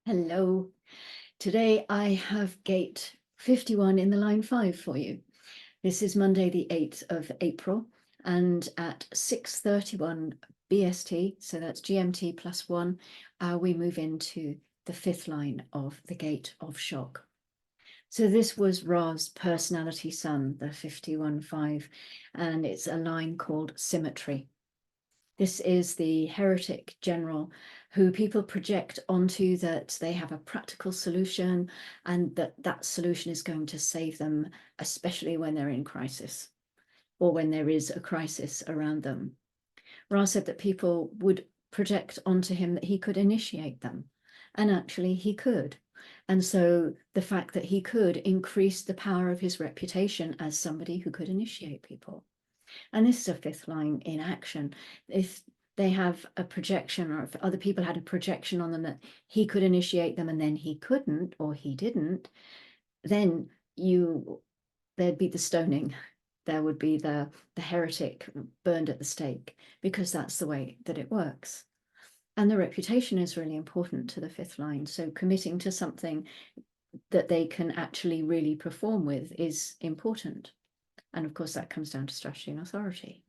Hello. Today I have gate 51 in the line 5 for you. This is Monday the 8th of April, and at 6:31 BST, so that's GMT plus 1, we move into the 5th line of the gate of shock. So this was Ra's personality sun, the 51-5, and it's a line called symmetry. This is the heretic general who people project onto that they have a practical solution and that solution is going to save them, especially when they're in crisis or when there is a crisis around them. Ra said that people would project onto him that he could initiate them, and actually he could. And so the fact that he could increased the power of his reputation as somebody who could initiate people. And this is a 5th line in action. If they have a projection, or if other people had a projection on them that he could initiate them and then he couldn't, or he didn't, then there'd be the stoning. There would be the heretic burned at the stake, because that's the way that it works. And the reputation is really important to the 5th line. So committing to something that they can actually really perform with is important. And of course, that comes down to strategy and authority.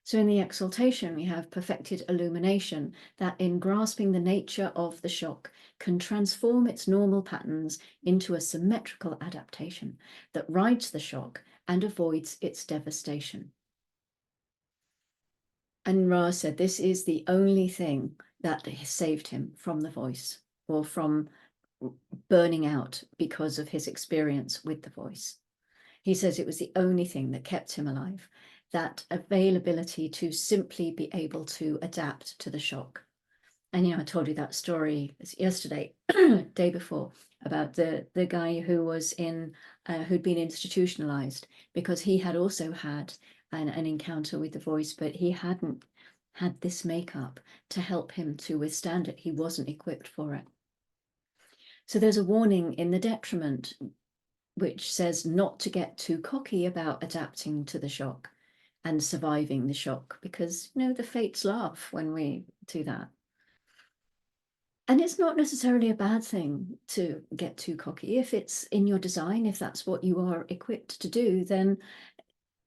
So in the exaltation, we have perfected illumination that in grasping the nature of the shock can transform its normal patterns into a symmetrical adaptation that rides the shock and avoids its devastation. And Ra said this is the only thing that saved him from the voice, or from burning out because of his experience with the voice. He says it was the only thing that kept him alive, that availability to simply be able to adapt to the shock. And, I told you that story yesterday, day before, about the guy who was who'd been institutionalized because he had also had an encounter with the voice, but he hadn't had this makeup to help him to withstand it. He wasn't equipped for it. So there's a warning in the detriment which says not to get too cocky about adapting to the shock and surviving the shock, because the fates laugh when we do that. And it's not necessarily a bad thing to get too cocky. If it's in your design, if that's what you are equipped to do, then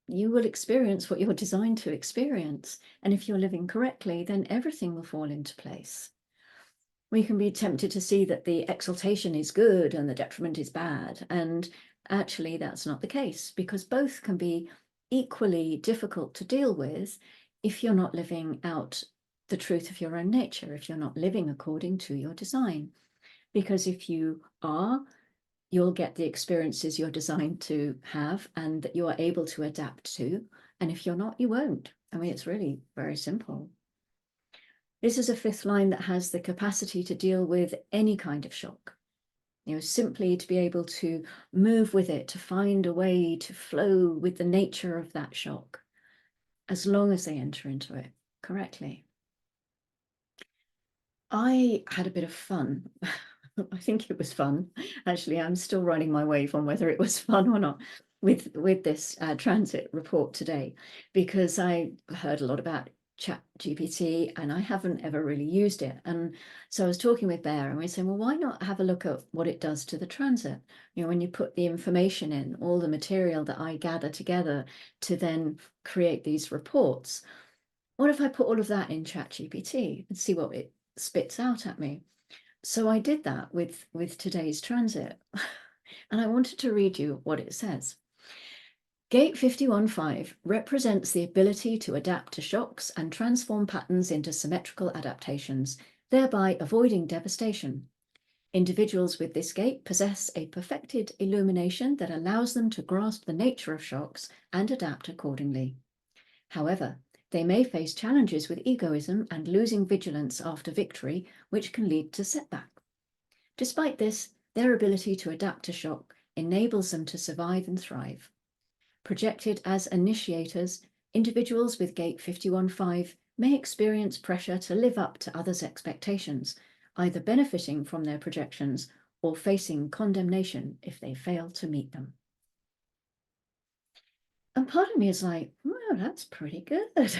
you will experience what you're designed to experience. And if you're living correctly, then everything will fall into place. We can be tempted to see that the exaltation is good and the detriment is bad. And actually, that's not the case, because both can be equally difficult to deal with if you're not living out the truth of your own nature, if you're not living according to your design. Because if you are, you'll get the experiences you're designed to have and that you are able to adapt to. And if you're not, you won't. I mean, it's really very simple. This is a 5th line that has the capacity to deal with any kind of shock. Simply to be able to move with it, to find a way to flow with the nature of that shock, as long as they enter into it correctly. I had a bit of fun. I think it was fun. Actually, I'm still riding my wave on whether it was fun or not with this transit report today, because I heard a lot about ChatGPT and I haven't ever really used it. And so I was talking with Bear and we said, well, why not have a look at what it does to the transit? When you put the information in, all the material that I gather together to then create these reports, what if I put all of that in ChatGPT and see what it spits out at me? So I did that with today's transit. And I wanted to read you what it says. Gate 51-5 represents the ability to adapt to shocks and transform patterns into symmetrical adaptations, thereby avoiding devastation. Individuals with this gate possess a perfected illumination that allows them to grasp the nature of shocks and adapt accordingly. However, they may face challenges with egoism and losing vigilance after victory, which can lead to setback. Despite this, their ability to adapt to shock enables them to survive and thrive. Projected as initiators, individuals with gate 51-5 may experience pressure to live up to others' expectations, either benefiting from their projections or facing condemnation if they fail to meet them. And part of me is like, well, that's pretty good.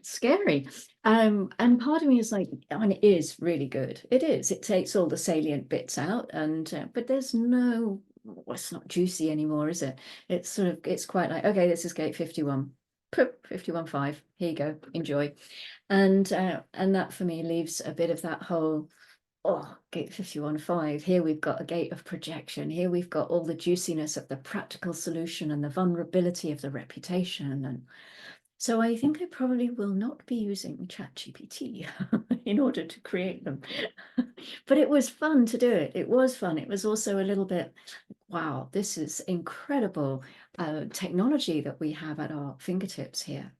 Scary. And part of me is like, and it is really good. It is. It takes all the salient bits out, and but there's no, well, it's not juicy anymore, is it? It's sort of, it's quite like, okay, this is gate 51. 51.5. Here you go. Enjoy. And that for me leaves a bit of that whole, oh, gate 51.5. Here we've got a gate of projection. Here we've got all the juiciness of the practical solution and the vulnerability of the reputation. And so I think I probably will not be using ChatGPT in order to create them. But it was fun to do it. It was fun. It was also a little bit, wow, this is incredible technology that we have at our fingertips here.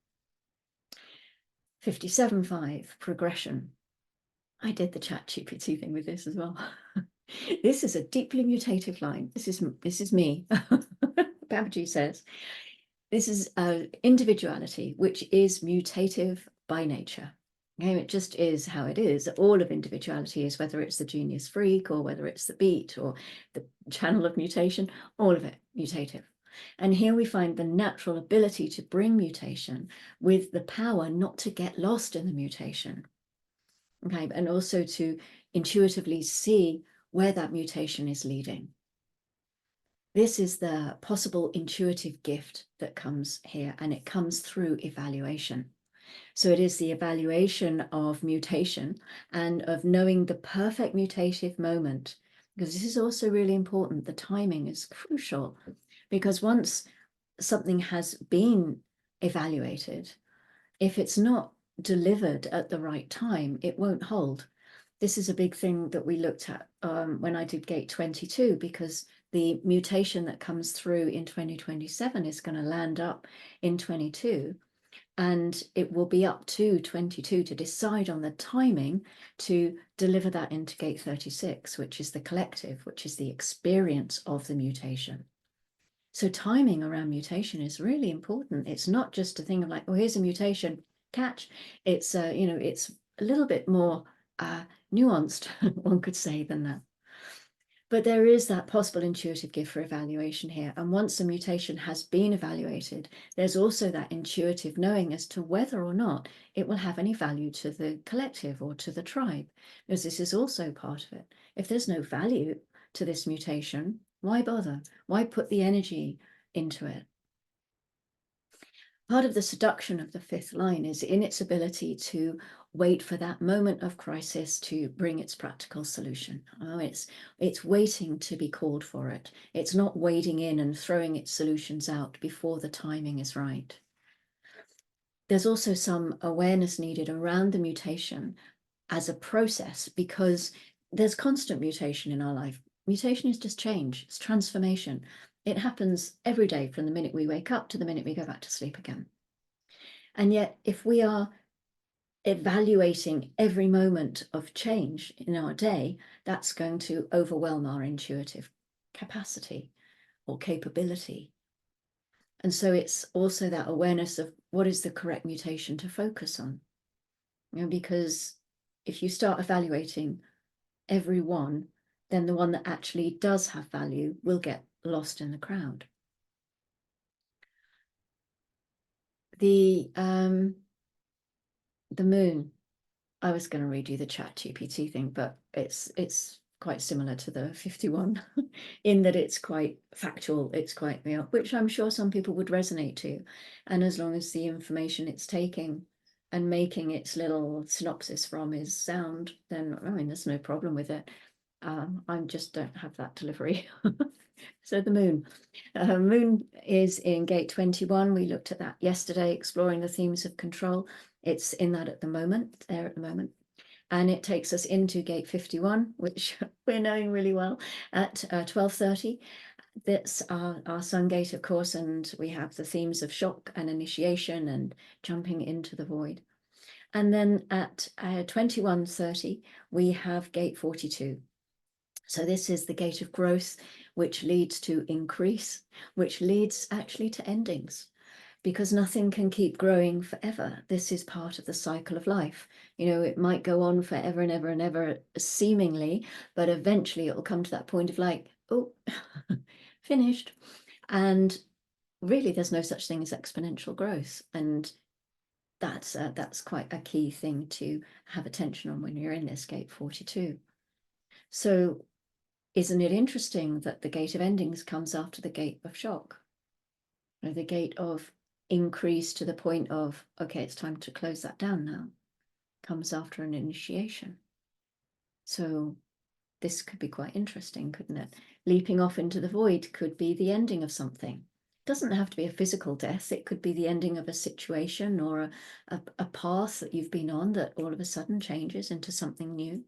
57.5, progression. I did the ChatGPT thing with this as well. This is a deeply mutative line. This is me. Babaji says, this is individuality, which is mutative by nature. Okay, it just is how it is. All of individuality is, whether it's the genius freak or whether it's the beat or the channel of mutation, all of it mutative. And here we find the natural ability to bring mutation with the power not to get lost in the mutation. Okay, and also to intuitively see where that mutation is leading. This is the possible intuitive gift that comes here, and it comes through evaluation. So it is the evaluation of mutation and of knowing the perfect mutative moment, because this is also really important. The timing is crucial, because once something has been evaluated, if it's not delivered at the right time, it won't hold. This is a big thing that we looked at when I did gate 22, because the mutation that comes through in 2027 is going to land up in 22, and it will be up to 22 to decide on the timing to deliver that into gate 36, which is the collective, which is the experience of the mutation. So timing around mutation is really important. It's not just a thing of like, oh, here's a mutation, catch. It's it's a little bit more nuanced, one could say, than that. But there is that possible intuitive gift for evaluation here. And once a mutation has been evaluated, there's also that intuitive knowing as to whether or not it will have any value to the collective or to the tribe, because this is also part of it. If there's no value to this mutation, why bother? Why put the energy into it? Part of the seduction of the fifth line is in its ability to wait for that moment of crisis to bring its practical solution. Oh, it's waiting to be called for it. It's not wading in and throwing its solutions out before the timing is right. There's also some awareness needed around the mutation as a process, because there's constant mutation in our life. Mutation is just change, it's transformation. It happens every day from the minute we wake up to the minute we go back to sleep again. And yet, if we are evaluating every moment of change in our day, that's going to overwhelm our intuitive capacity or capability. And so it's also that awareness of what is the correct mutation to focus on. Because if you start evaluating every one, then the one that actually does have value will get lost in the crowd. The moon, I was going to read you the ChatGPT thing, but it's quite similar to the 51 in that it's quite factual, it's quite real, which I'm sure some people would resonate to. And as long as the information it's taking and making its little synopsis from is sound, then I mean, there's no problem with it. I just don't have that delivery. So the moon. Moon is in gate 21. We looked at that yesterday, exploring the themes of control. It's in that at the moment, there at the moment. And it takes us into gate 51, which we're knowing really well, at 12:30. That's our sun gate, of course, and we have the themes of shock and initiation and jumping into the void. And then at 21:30, we have gate 42. So this is the gate of growth, which leads to increase, which leads actually to endings, because nothing can keep growing forever. This is part of the cycle of life. It might go on forever and ever and ever, seemingly, but eventually it will come to that point of like, oh, finished. And really, there's no such thing as exponential growth. And that's quite a key thing to have attention on when you're in this gate 42. So isn't it interesting that the gate of endings comes after the gate of shock? Or the gate of increase to the point of, okay, it's time to close that down now, comes after an initiation. So this could be quite interesting, couldn't it? Leaping off into the void could be the ending of something. It doesn't have to be a physical death. It could be the ending of a situation or a path that you've been on that all of a sudden changes into something new.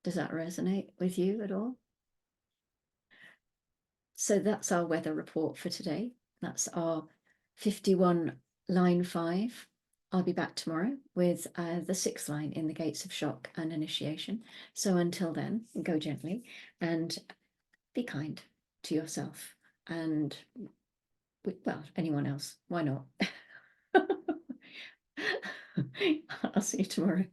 Does that resonate with you at all? So that's our weather report for today. That's our 51 line 5. I'll be back tomorrow with the 6th line in the gates of shock and initiation. So until then, go gently and be kind to yourself and, well, anyone else. Why not? I'll see you tomorrow.